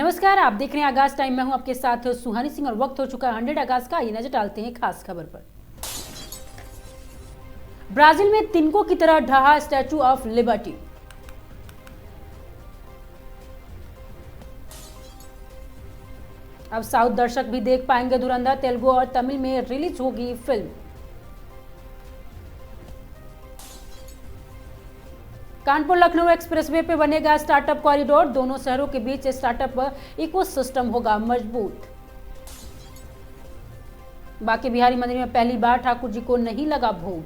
नमस्कार, आप देख रहे हैं आगाज टाइम। मैं हूं आपके साथ सुहानी सिंह और वक्त हो चुका है 100 आगाज का। ये नजर डालते हैं खास खबर पर। ब्राजील में तिनकों की तरह ढहा स्टैचू ऑफ लिबर्टी। अब साउथ दर्शक भी देख पाएंगे धुरंधर। तेलुगु और तमिल में रिलीज होगी फिल्म। कानपुर लखनऊ एक्सप्रेसवे पे बनेगा स्टार्टअप कॉरिडोर। दोनों शहरों के बीच स्टार्टअप इकोसिस्टम होगा मजबूत। बांके बिहारी मंदिर में पहली बार ठाकुर जी को नहीं लगा भोग।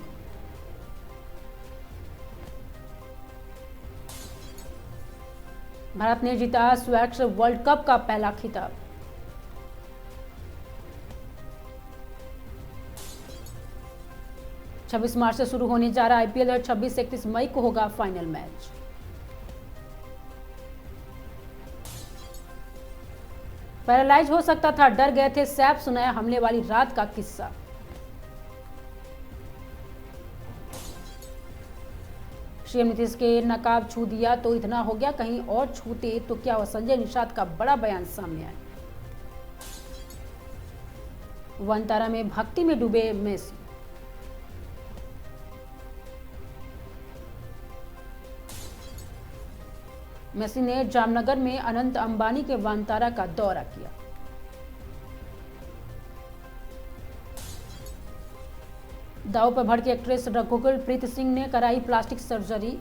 भारत ने जीता स्वैक्स वर्ल्ड कप का पहला खिताब। छब्बीस मार्च से शुरू होने जा रहा आईपीएल और 26 से 31 मई को होगा फाइनल मैच। पैरालाइज हो सकता था, डर गए थे सैफ, सुनाया हमले वाली रात का किस्सा। सीएम नीतीश के नकाब छू दिया तो इतना हो गया, कहीं और छूते तो क्या हुआ। संजय निषाद का बड़ा बयान सामने आया। वनतारा में भक्ति में डूबे मेसी। मेसी ने जामनगर में अनंत अंबानी के वनतारा का दौरा किया। दाव पर भड़की एक्ट्रेस रघुकुल प्रीत सिंह ने कराई प्लास्टिक सर्जरी।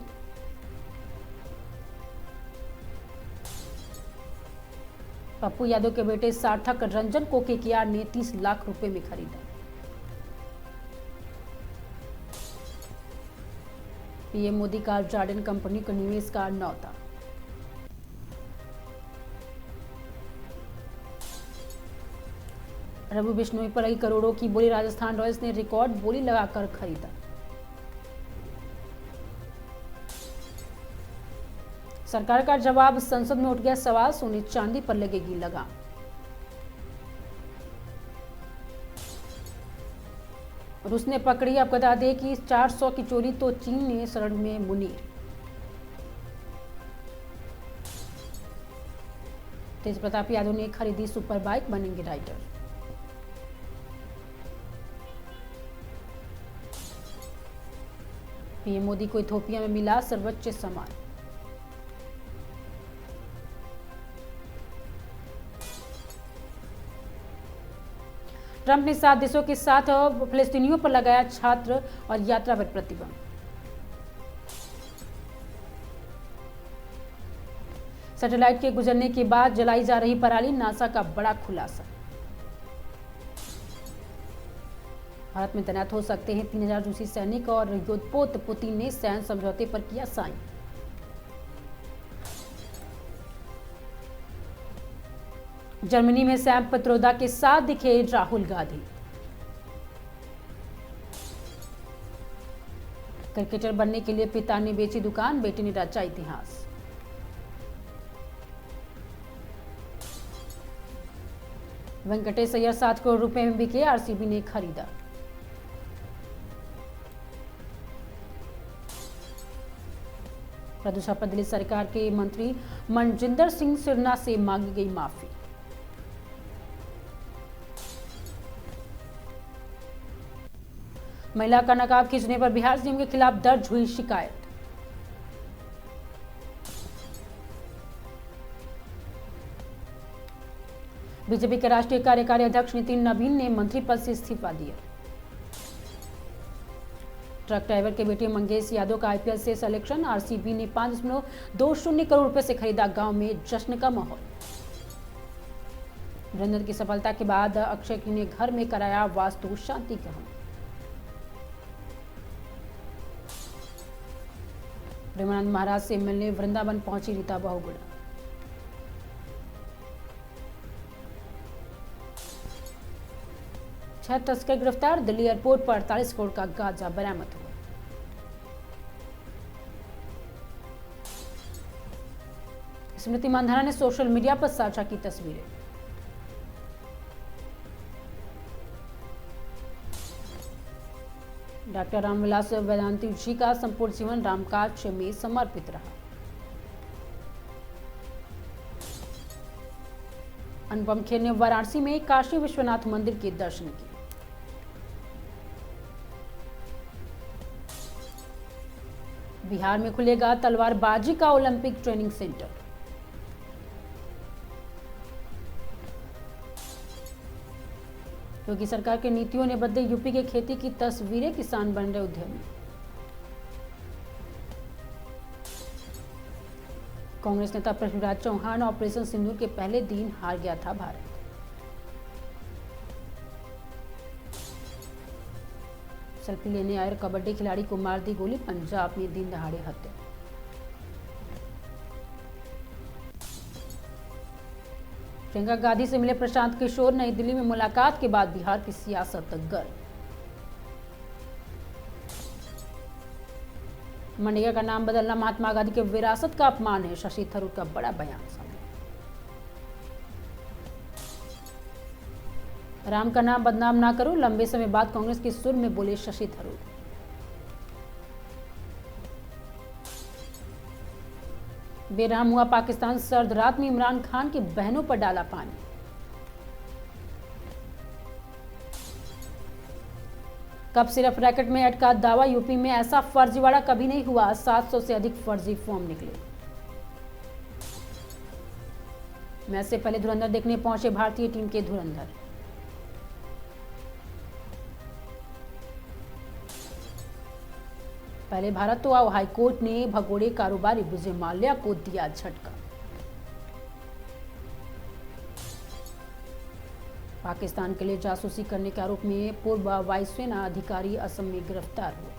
पप्पू यादव के बेटे सार्थक रंजन को केकेआर ने 30 लाख रुपए में खरीदा। पीएम मोदी का जार्डन कंपनी को निवेश का न्यौता। रवि बिश्नोई पर आई करोड़ों की बोली। राजस्थान रॉयल्स ने रिकॉर्ड बोली लगाकर खरीदा। सरकार का जवाब, संसद में उठ गया सवाल, सोने चांदी पर लगेगी लगाम। रूस ने पकड़ी, अब बता दें कि 400 की चोरी तो चीन ने शरण में मुनीर। तेज प्रताप यादव ने खरीदी सुपर बाइक, बनेंगे राइडर। पीएम मोदी को इथोपिया में मिला सर्वोच्च सम्मान। ट्रंप ने 7 देशों के साथ फिलिस्तीनियों पर लगाया छात्र और यात्रा पर प्रतिबंध। सैटेलाइट के गुजरने के बाद जलाई जा रही पराली, नासा का बड़ा खुलासा। भारत में तैनात हो सकते हैं 3000 रूसी सैनिक और युद्धपोत, पुतिन ने सैन्य समझौते पर किया साइन। जर्मनी में सैम पित्रोदा के साथ दिखे राहुल गांधी। क्रिकेटर बनने के लिए पिता ने बेची दुकान, बेटे ने रचा इतिहास। वेंकटेश अय्यर 7 करोड़ रुपए में बिके, आरसीबी ने खरीदा। प्रदूषण पर दिल्ली सरकार के मंत्री मनजिंदर सिंह सिरना से मांगी गई माफी। महिला का नकाब खींचने पर बिहार सीएम के खिलाफ दर्ज हुई शिकायत। बीजेपी के राष्ट्रीय कार्यकारी अध्यक्ष नितिन नवीन ने मंत्री पद से इस्तीफा दिया। ट्रक ड्राइवर के बेटे मंगेश यादव का आईपीएल से सिलेक्शन, आरसीबी ने 5.20 करोड़ रुपए से खरीदा, गांव में जश्न का माहौल। वीरेंद्र की सफलता के बाद अक्षय ने घर में कराया वास्तु शांति का होम। प्रेमानंद महाराज से मिलने वृंदावन पहुंची रीता बहुगुणा। छह तस्कर गिरफ्तार, दिल्ली एयरपोर्ट पर 48 करोड़ का गांजा बरामद हुआ। स्मृति मानधना ने सोशल मीडिया पर साझा की तस्वीरें। डॉक्टर रामविलास वेदांती जी का संपूर्ण जीवन रामकाज में समर्पित रहा। अनुपम खेर ने वाराणसी में काशी विश्वनाथ मंदिर के दर्शन किए। बिहार में खुलेगा तलवारबाजी का ओलंपिक ट्रेनिंग सेंटर। योगी सरकार की नीतियों ने बदले यूपी के खेती की तस्वीरें, किसान बन रहे उद्यमी। कांग्रेस नेता पृथ्वीराज चौहान, ऑपरेशन सिंदूर के पहले दिन हार गया था भारत। सेल्फी लेने आए कबड्डी खिलाड़ी को मार दी गोली, पंजाब में दिन दहाड़े हत्या। प्रियंका गांधी से मिले प्रशांत किशोर, नई दिल्ली में मुलाकात के बाद बिहार की सियासत गर्म। मनरेगा का नाम बदलना महात्मा गांधी के विरासत का अपमान है, शशि थरूर का बड़ा बयान सामने। राम का नाम बदनाम ना करो, लंबे समय बाद कांग्रेस के सुर में बोले शशि थरूर। बेरहम हुआ पाकिस्तान, सर्द रात में इमरान खान की बहनों पर डाला पानी। कप सिरप रैकेट में ऐड का दावा, यूपी में ऐसा फर्जीवाड़ा कभी नहीं हुआ, 700 से अधिक फर्जी फॉर्म निकले। मैच से पहले धुरंधर देखने पहुंचे भारतीय टीम के धुरंधर। पहले भारत तो आओ, हाईकोर्ट ने भगोड़े कारोबारी विजय माल्या को दिया झटका। पाकिस्तान के लिए जासूसी करने के आरोप में पूर्व वायुसेना अधिकारी असम में गिरफ्तार हुए।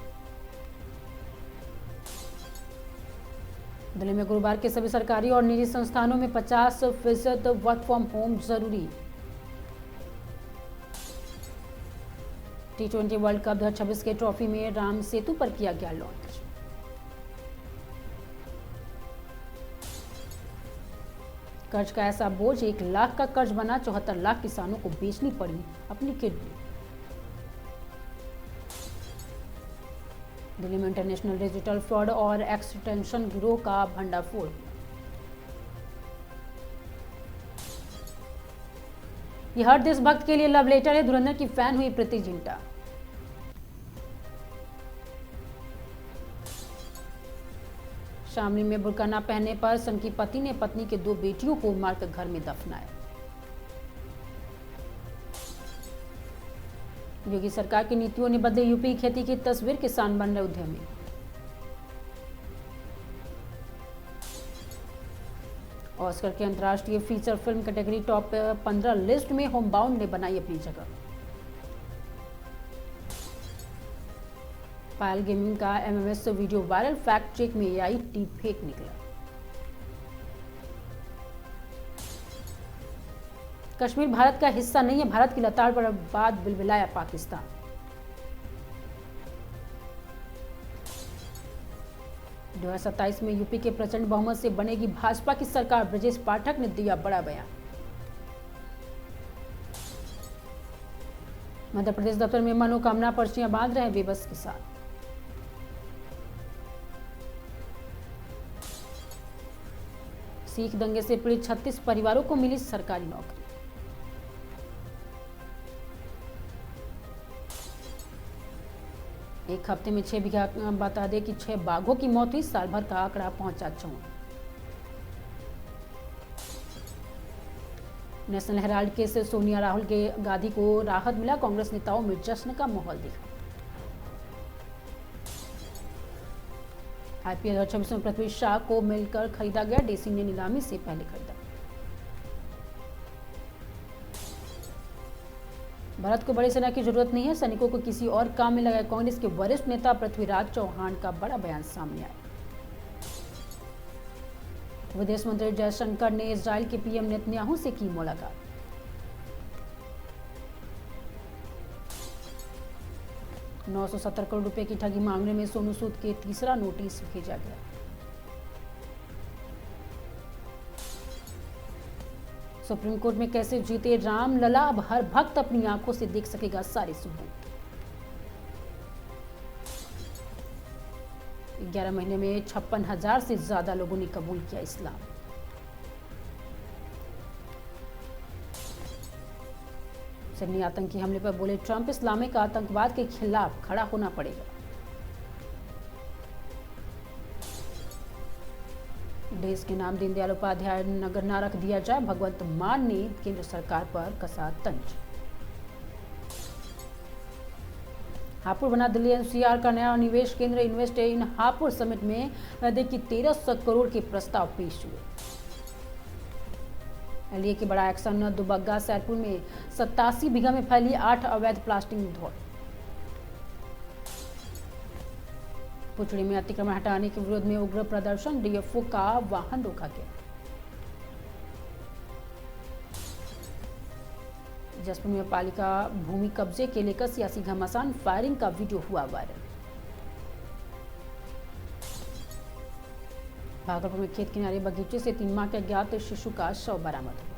दिल्ली में गुरुवार के सभी सरकारी और निजी संस्थानों में 50% वर्क फ्रॉम होम जरूरी। T20 वर्ल्ड कप 2026 के ट्रॉफी में राम सेतु पर किया गया लॉन्च। कर्ज का ऐसा बोझ, 1 लाख का कर्ज बना, 74 लाख किसानों को बेचनी पड़ी अपनी किडनी। दिल्ली में इंटरनेशनल डिजिटल फ्रॉड और एक्सटेंशन गिरोह का भंडाफोड़। यह हर देशभक्त के लिए लव लेटर है, धुरंधर की फैन हुई प्रीति जिंटा। शामली में बुर्का न पहनने पर सनकी पति ने पत्नी के 2 बेटियों को मारकर घर में दफनाया। योगी सरकार की नीतियों ने बदले यूपी की खेती की तस्वीर, किसान बन रहे उद्यमी। ऑस्कर के अंतर्राष्ट्रीय feature film category top 15 list में होमबाउंड ने बनाई अपनी जगह। पायल गेमिंग का MMS video viral, fact check में AI डीप फेक निकला। कश्मीर भारत का हिस्सा नहीं है, भारत की लताड़ पर बाद बिलबिलाया पाकिस्तान। दो 2027 में यूपी के प्रचंड बहुमत से बनेगी भाजपा की सरकार, ब्रजेश पाठक ने दिया बड़ा बयान। मध्य प्रदेश दफ्तर में मनोकामना पर्चियां बांध रहे हैं बेबस किसान। सिख दंगे से पीड़ित 36 परिवारों को मिली सरकारी नौकरी। एक हफ्ते में 6 बीघा, बता दें कि 6 बाघों की मौत हुई, साल भर का आंकड़ा पहुंचा 54। नेशनल हेराल्ड केस से सोनिया राहुल के गांधी को राहत मिला, कांग्रेस नेताओं में जश्न का माहौल दिखा। IPL 2026 में पृथ्वी शाह को मिलकर खरीदा गया, डीसी ने नीलामी से पहले खरीदा। भारत को बड़ी सेना की जरूरत नहीं है, सैनिकों को किसी और काम में लगाए, कांग्रेस के वरिष्ठ नेता पृथ्वीराज चौहान का बड़ा बयान सामने आया। विदेश मंत्री जयशंकर ने इजराइल के PM नेतन्याहू से की मुलाकात। $970 करोड़ की ठगी मामले में सोनू सूद के तीसरा नोटिस भेजा गया। सुप्रीम कोर्ट में कैसे जीते राम लला, अब हर भक्त अपनी आंखों से देख सकेगा सारे सबूत। 11 महीने में 56,000 से ज्यादा लोगों ने कबूल किया इस्लाम। सिडनी आतंकी हमले पर बोले ट्रंप, इस्लामिक आतंकवाद के खिलाफ खड़ा होना पड़ेगा। देश के नाम दीनदयाल उपाध्याय नगर ना रख दिया जाए, भगवंत मान ने केंद्र सरकार पर कसा तंज। हापुड़ बना दिल्ली एनसीआर का नया निवेश केंद्र, इन्वेस्ट इन हापुड़ समिट में देखिए 1300 करोड़ के प्रस्ताव पेश हुए। एलडीए के बड़ा एक्शन, दुबग्गा सैदपुर में 87 बीघा में फैली 8 अवैध प्लास्टिक धौड़। पुचड़ी में अतिक्रमण हटाने के विरोध में उग्र प्रदर्शन, डीएफओ का वाहन रोका गया। जसपुर में पालिका भूमि कब्जे के लेकर सियासी घमासान, फायरिंग का वीडियो हुआ वायरल। भागलपुर में खेत किनारे बगीचे से 3 माह के अज्ञात शिशु का शव बरामद हुआ।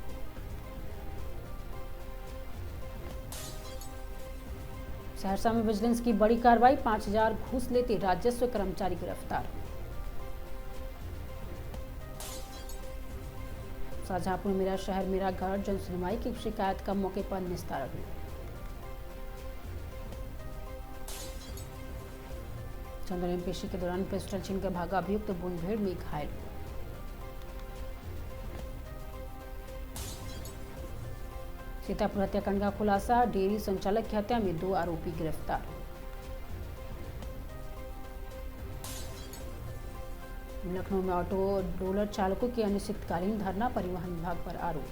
सहरसा में विजिलेंस की बड़ी कार्रवाई, 5000 घूस लेते राजस्व कर्मचारी गिरफ्तार। शाहजहांपुर मेरा शहर मेरा घर जन सुनवाई की शिकायत का मौके पर निस्तारण हुआ। चंद्रयान पेशी के दौरान पिस्टल छीनकर भागा अभियुक्त, मुठभेड़ में घायल हुआ। सीतापुर हत्याकांड का खुलासा, डेयरी संचालक की हत्या में 2 आरोपी गिरफ्तार। लखनऊ में ऑटो रोलर चालकों के अनिश्चितकालीन धरना, परिवहन विभाग पर आरोप।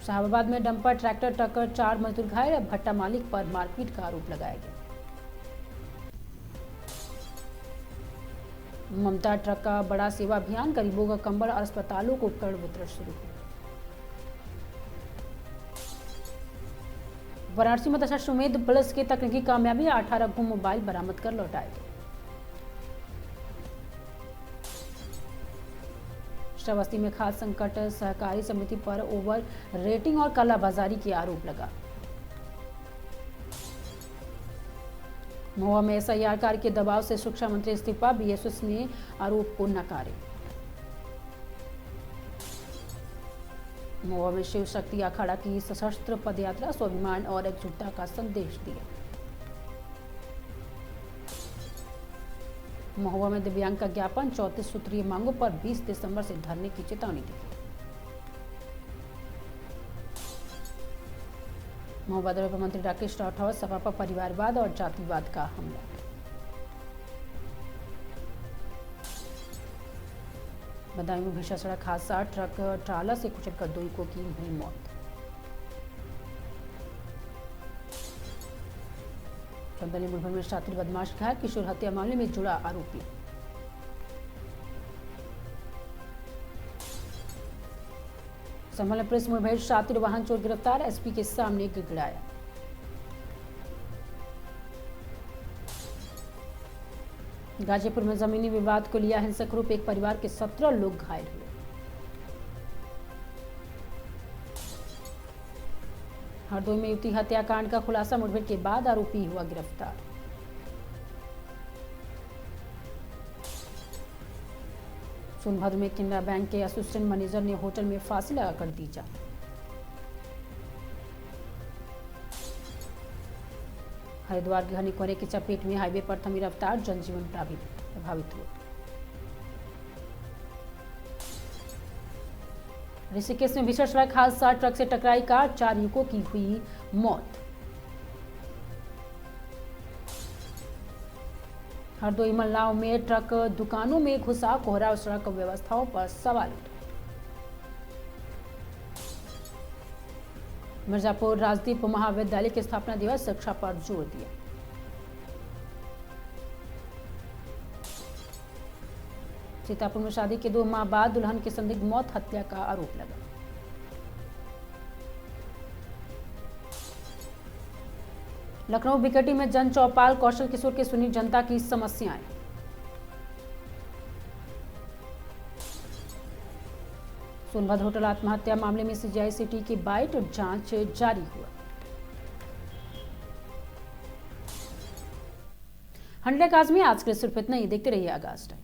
शाहबाद में डंपर ट्रैक्टर टक्कर, 4 मजदूर घायल, भट्टा मालिक पर मारपीट का आरोप लगाया गया। ममता ट्रक का बड़ा सेवा अभियान, गरीबों का कंबल और अस्पतालों को उपकरण वितरण शुरू हुआ। वाराणसी में दशाश्वमेध प्लस की तकनीकी कामयाबी, 18 गुम मोबाइल बरामद कर लौटाए गए। श्रावस्ती में खाद्य संकट, सहकारी समिति पर ओवर रेटिंग और कालाबाजारी के आरोप लगा। महुआ में एसआईआर कार्य के दबाव से शिक्षा मंत्री इस्तीफा, बीएसएस ने आरोप को नकारे। महुआ में शिव शक्ति अखाड़ा की सशस्त्र पदयात्रा, स्वाभिमान और एकजुटता का संदेश दिया। महुआ में दिव्यांग का ज्ञापन, 34 सूत्रीय मांगों पर 20 दिसंबर से धरने की चेतावनी दी। महुआ दौरे पर मंत्री राकेश राठौर, सपा पर परिवारवाद और जातिवाद का हमला। बदायूं में भीषण सड़क हादसा, ट्रक ट्राला से कुचलकर 2 युवकों की हुई मौत। चंदौली मुठभेड़ में शातिर बदमाश घायल, किशोर हत्या मामले में जुड़ा आरोपी। संभल में पुलिस मुठभेड़, शातिर वाहन चोर गिरफ्तार, एसपी के सामने गिड़गिड़ाया। गाजीपुर में जमीनी विवाद को लिया हिंसक रूप, एक परिवार के 17 लोग घायल हुए। हरदोई में युवती हत्याकांड का खुलासा, मुठभेड़ के बाद आरोपी हुआ गिरफ्तार। सोनभद्र में केनरा बैंक के असिस्टेंट मैनेजर ने होटल में फांसी लगाकर दी जान। हरिद्वार के घने कोहरे की चपेट में हाईवे पर थमी रफ्तार, जनजीवन प्रभावित हुआ। ऋषिकेश में भीषण सड़क हादसा, ट्रक से टकराई कार, 4 युवकों की हुई मौत। हरदोई मल्लाव में ट्रक दुकानों में घुसा, कोहरा और सड़क व्यवस्थाओं पर सवाल उठा। मिर्जापुर राजदीप महाविद्यालय के स्थापना दिवस, शिक्षा पर जोर दिया। सीतापुर में शादी के 2 माह बाद दुल्हन की संदिग्ध मौत, हत्या का आरोप लगा। लखनऊ बिकटी में जन चौपाल, कौशल किशोर के सुनी जनता की समस्याएं। सोनभद्र होटल आत्महत्या मामले में सीजीआई सिटी की बाइट, जांच जारी हुआ। हंड्रेड आगाज में आज के लिए सिर्फ इतना ही। देखते रहिए आगाज टाइम।